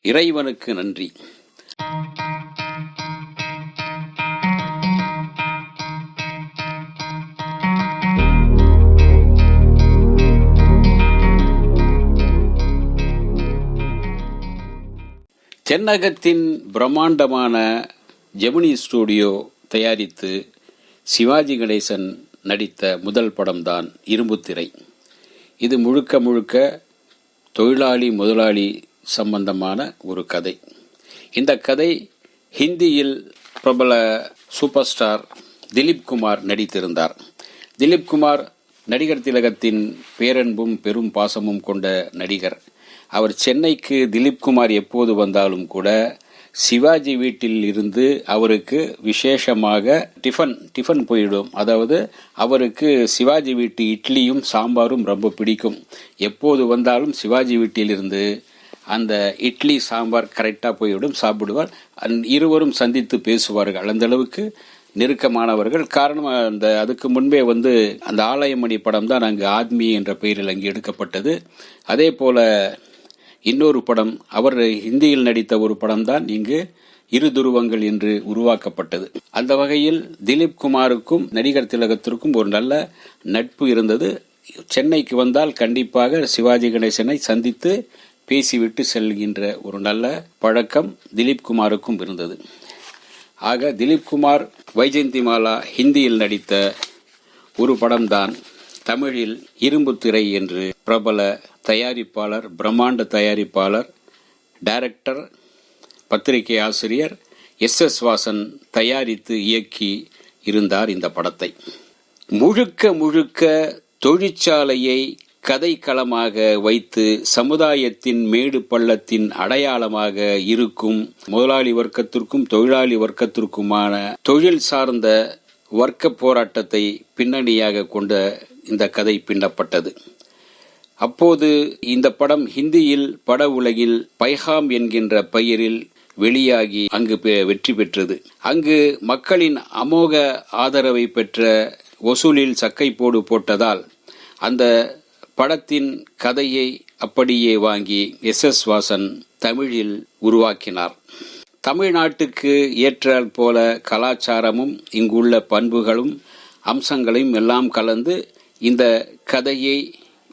இறைவனுக்கு நன்றி. தென்னகத்தின் பிரம்மாண்டமான ஜெமினி ஸ்டுடியோ தயாரித்து சிவாஜி கணேசன் நடித்த முதல் படம்தான் இரும்புத்திரை. இது முழுக்க முழுக்க தொழிலாளி முதலாளி சம்பந்தமான ஒரு கதை. இந்த கதை ஹிந்தியில் பிரபல சூப்பர் ஸ்டார் திலீப் குமார் நடித்திருந்தார். திலீப் குமார் நடிகர் திலகத்தின் பேரன்பும் பெரும் பாசமும் கொண்ட நடிகர். அவர் சென்னைக்கு திலீப் குமார் எப்போது வந்தாலும் கூட சிவாஜி வீட்டில் இருந்து அவருக்கு விசேஷமாக டிஃபன் போயிடும். அதாவது அவருக்கு சிவாஜி வீட்டு இட்லியும் சாம்பாரும் ரொம்ப பிடிக்கும். எப்போது வந்தாலும் சிவாஜி வீட்டிலிருந்து அந்த இட்லி சாம்பார் கரெக்டாக போய்விடும், சாப்பிடுவார். இருவரும் சந்தித்து பேசுவார்கள். அந்த அளவுக்கு நெருக்கமானவர்கள். காரணம், அதுக்கு முன்பே அந்த ஆலயமணி படம் தான் அங்கு ஆத்மி என்ற பெயரில் அங்கு எடுக்கப்பட்டது. அதே போல இன்னொரு படம், அவர் ஹிந்தியில் நடித்த ஒரு படம் தான் இங்கு இரு துருவங்கள் என்று உருவாக்கப்பட்டது. அந்த வகையில் திலீப் குமாருக்கும் நடிகர் திலகத்திற்கும் ஒரு நல்ல நட்பு இருந்தது. சென்னைக்கு வந்தால் கண்டிப்பாக சிவாஜி கணேசனை சந்தித்து பேசிவிட்டு செல்கின்ற ஒரு நல்ல பழக்கம் திலீப் குமாருக்கும் இருந்தது. ஆக திலீப் குமார் வைஜெயந்திமாலா ஹிந்தியில் நடித்த ஒரு படம்தான் தமிழில் இரும்புத்திரை என்று பிரபல தயாரிப்பாளர், பிரம்மாண்ட தயாரிப்பாளர், டைரக்டர், பத்திரிகை ஆசிரியர் எஸ் வாசன் தயாரித்து இயக்கி இருந்தார். இந்த படத்தை முழுக்க முழுக்க தொழிற்சாலையை கதைக்களமாக வைத்து சமுதாயத்தின் மேடு பள்ளத்தின் அடையாளமாக இருக்கும் முதலாளி வர்க்கத்திற்கும் தொழிலாளி வர்க்கத்திற்குமான தொழில் சார்ந்த வர்க்க போராட்டத்தை பின்னணியாக கொண்ட இந்த கதை பின்னப்பட்டது. அப்போது இந்த படம் ஹிந்தியில் பட உலகில் பைகாம் என்கின்ற பெயரில் வெளியாகி அங்கு வெற்றி பெற்றது. அங்கு மக்களின் அமோக ஆதரவை பெற்ற வசூலில் சக்கை போட்டதால் அந்த படத்தின் கதையை அப்படியே வாங்கி எஸ் வாசன் தமிழில் உருவாக்கினார். தமிழ்நாட்டுக்கு ஏற்றால் போல கலாச்சாரமும் இங்குள்ள பண்புகளும் அம்சங்களையும் எல்லாம் கலந்து இந்த கதையை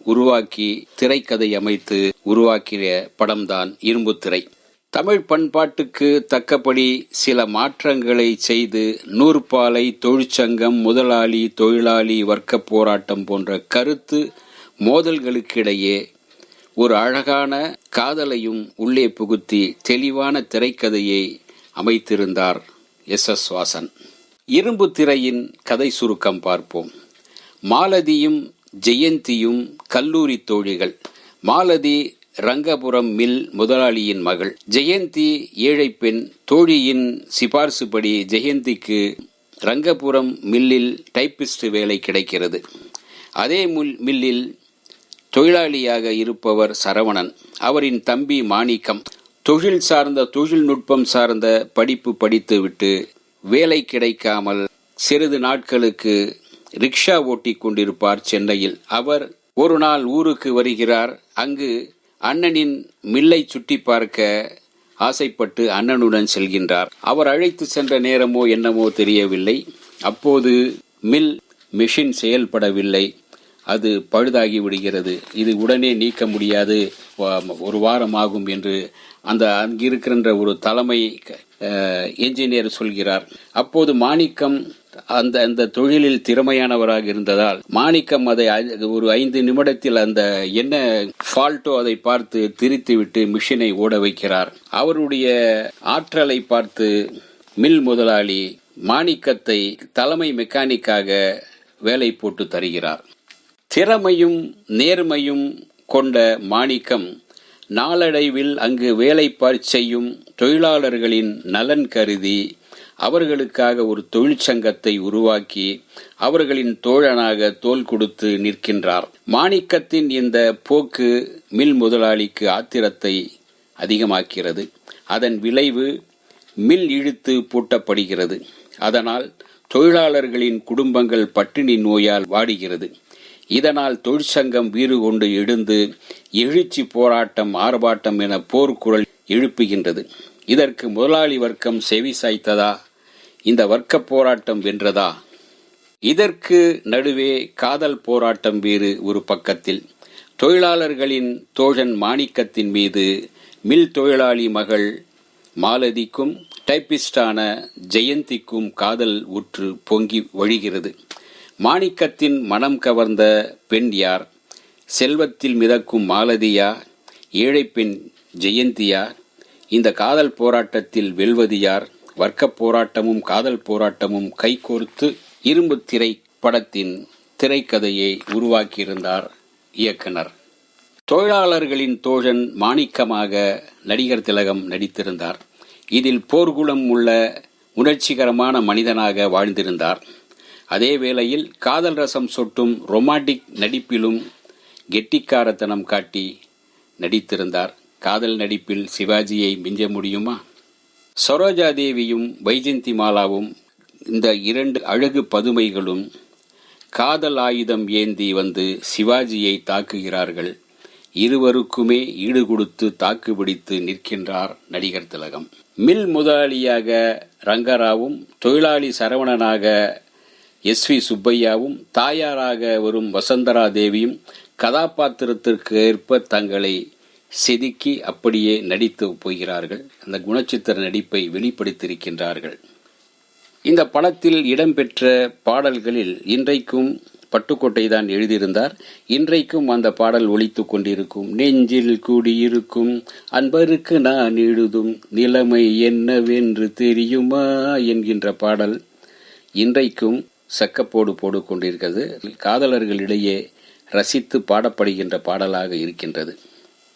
உருவாக்கி திரைக்கதை அமைத்து உருவாக்கிய படம்தான் இரும்புத்திரை. தமிழ் பண்பாட்டுக்கு தக்கபடி சில மாற்றங்களை செய்து நூற்பாலை, தொழிற்சங்கம், முதலாளி தொழிலாளி வர்க்க போராட்டம் போன்ற கருத்து மோதல்களுக்கிடையே ஒரு அழகான காதலையும் உள்ளே புகுத்தி தெளிவான திரைக்கதையை அமைத்திருந்தார் எஸ் வாசன். இரும்புத்திரையின் கதை சுருக்கம் பார்ப்போம். மாலதியும் ஜெயந்தியும் கல்லூரி தோழிகள். மாலதி ரங்கபுரம் மில் முதலாளியின் மகள். ஜெயந்தி ஏழை பெண். தோழியின் சிபார்சுபடி ஜெயந்திக்கு ரங்கபுரம் மில்லில் டைப்பிஸ்ட் வேலை கிடைக்கிறது. அதே மில்லில் தொழிலாளியாக இருப்பவர் சரவணன். அவரின் தம்பி மாணிக்கம் தொழில்நுட்பம் சார்ந்த படிப்பு படித்துவிட்டு வேலை கிடைக்காமல் சிறிது நாட்களுக்கு ரிக்ஷா ஓட்டி கொண்டிருப்பார் சென்னையில். அவர் ஒரு நாள் ஊருக்கு வருகிறார். அங்கு அண்ணனின் மில்லை சுற்றி பார்க்க ஆசைப்பட்டு அண்ணனுடன் செல்கின்றார். அவர் அழைத்து சென்ற நேரமோ என்னமோ தெரியவில்லை. அப்போது மிஷின் செயல்படவில்லை. அது பழுதாகி விடுகிறது. இது உடனே நீக்க முடியாது, ஒரு வாரம் ஆகும் என்று அங்கிருக்கின்ற ஒரு தலைமை என்ஜினியர் சொல்கிறார். அப்போது மாணிக்கம் அந்த தொழிலில் திறமையானவராக இருந்ததால் மாணிக்கம் அதை ஒரு 5 நிமிடத்தில் அந்த என்ன ஃபால்ட்டோ அதை பார்த்து திரித்துவிட்டு மிஷினை ஓட வைக்கிறார். அவருடைய ஆற்றலை பார்த்து மில் முதலாளி மாணிக்கத்தை தலைமை மெக்கானிக்காக வேலை போட்டு தருகிறார். திறமையும் நேர்மையும் கொண்ட மாணிக்கம் நாளடைவில் அங்கு வேலை செய்யும் தொழிலாளர்களின் நலன் கருதி அவர்களுக்காக ஒரு தொழிற்சங்கத்தை உருவாக்கி அவர்களின் தோழனாக தோள் கொடுத்து நிற்கின்றார். மாணிக்கத்தின் இந்த போக்கு மில் முதலாளிக்கு ஆத்திரத்தை அதிகமாக்கிறது. அதன் விளைவு மில் இழுத்து பூட்டப்படுகிறது. அதனால் தொழிலாளர்களின் குடும்பங்கள் பட்டினி நோயால் வாடுகிறது. இதனால் தொழிற்சங்கம் வீறு கொண்டு எழுந்து எழுச்சி போராட்டம், ஆர்ப்பாட்டம் என போர்க்குரல் எழுப்புகின்றது. இதற்கு முதலாளி வர்க்கம் செவி சாய்த்ததா? இந்த வர்க்க போராட்டம் வென்றதா? இதற்கு நடுவே காதல் போராட்டம் வேறு ஒரு பக்கத்தில். தொழிலாளர்களின் தோழன் மாணிக்கத்தின் மீது மில் தொழிலாளி மகள் மாலதிக்கும் டைப்பிஸ்டான ஜெயந்திக்கும் காதல் உற்று பொங்கி வழிகிறது. மாணிக்கத்தின் மனம் கவர்ந்த பெண் யார்? செல்வத்தில் மிதக்கும் மாலதியா? ஏழை பெண் ஜெயந்தியா? இந்த காதல் போராட்டத்தில் வெல்வது யார்? வர்க்க போராட்டமும் காதல் போராட்டமும் கைகோர்த்து இரும்பு திரை படத்தின் திரைக்கதையை உருவாக்கியிருந்தார் இயக்குனர். தொழிலாளர்களின் தோழன் மாணிக்கமாக நடிகர் திலகம் நடித்திருந்தார். இதில் போர்க்குணம் உள்ள உணர்ச்சிகரமான மனிதனாக வாழ்ந்திருந்தார். அதே வேளையில் காதல் ரசம் சொட்டும் ரொமான்டிக் நடிப்பிலும் கெட்டிக்காரத்தனம் காட்டி நடித்திருந்தார். காதல் நடிப்பில் சிவாஜியை மிஞ்ச முடியுமா? சரோஜா தேவியும் வைஜெயந்தி மாலாவும், இந்த இரண்டு அழகு பதுமைகளும் காதல் ஆயுதம் ஏந்தி வந்து சிவாஜியை தாக்குகிறார்கள். இருவருக்குமே ஈடு கொடுத்து தாக்குப்பிடித்து நிற்கின்றார் நடிகர் திலகம். மில் முதலாளியாக ரங்கராவும், தொழிலாளி சரவணனாக எஸ்.வி. சுப்பையாவும், தாயாராக வரும் வசந்தரா தேவியும் கதாபாத்திரத்திற்கு ஏற்ப தங்களை செதுக்கி அப்படியே நடித்து போகிறார்கள். அந்த குணச்சித்திர நடிப்பை வெளிப்படுத்தியிருக்கின்றார்கள். இந்த படத்தில் இடம்பெற்ற பாடல்களில் இன்றைக்கும் பட்டுக்கோட்டை தான் எழுதியிருந்தார். இன்றைக்கும் அந்த பாடல் ஒலித்துக் கொண்டிருக்கும். நெஞ்சில் கூடியிருக்கும் அன்பருக்கு நான் எழுதும் நிலைமை என்னவென்று தெரியுமா என்கின்ற பாடல் இன்றைக்கும் சக்கப்போடு போடு கொண்டிருக்கிறது. காதலர்களிடையே ரசித்து பாடப்படுகின்ற பாடலாக இருக்கின்றது.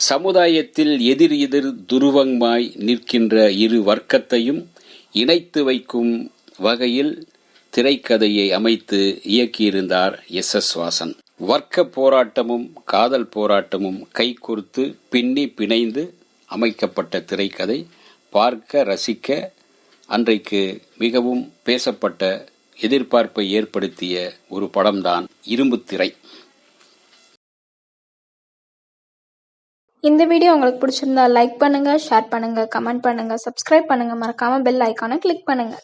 சமுதாயத்தில் எதிர் எதிர் துருவமாய் நிற்கின்ற இரு வர்க்கத்தையும் இணைத்து வைக்கும் வகையில் திரைக்கதையை அமைத்து இயக்கியிருந்தார் எஸ்.எஸ். வாசன். வர்க்க போராட்டமும் காதல் போராட்டமும் கைகோர்த்து பின்னி பிணைந்து அமைக்கப்பட்ட திரைக்கதை பார்க்க ரசிக்க அன்றைக்கு மிகவும் பேசப்பட்ட, எதிர்பார்ப்பை ஏற்படுத்திய ஒரு படம்தான் இரும்பு திரை. இந்த வீடியோ உங்களுக்கு பிடிச்சிருந்தா லைக் பண்ணுங்க, ஷேர் பண்ணுங்க, கமெண்ட் பண்ணுங்க, சப்ஸ்கிரைப் பண்ணுங்க, மறக்காம பெல் ஐகானை கிளிக் பண்ணுங்க.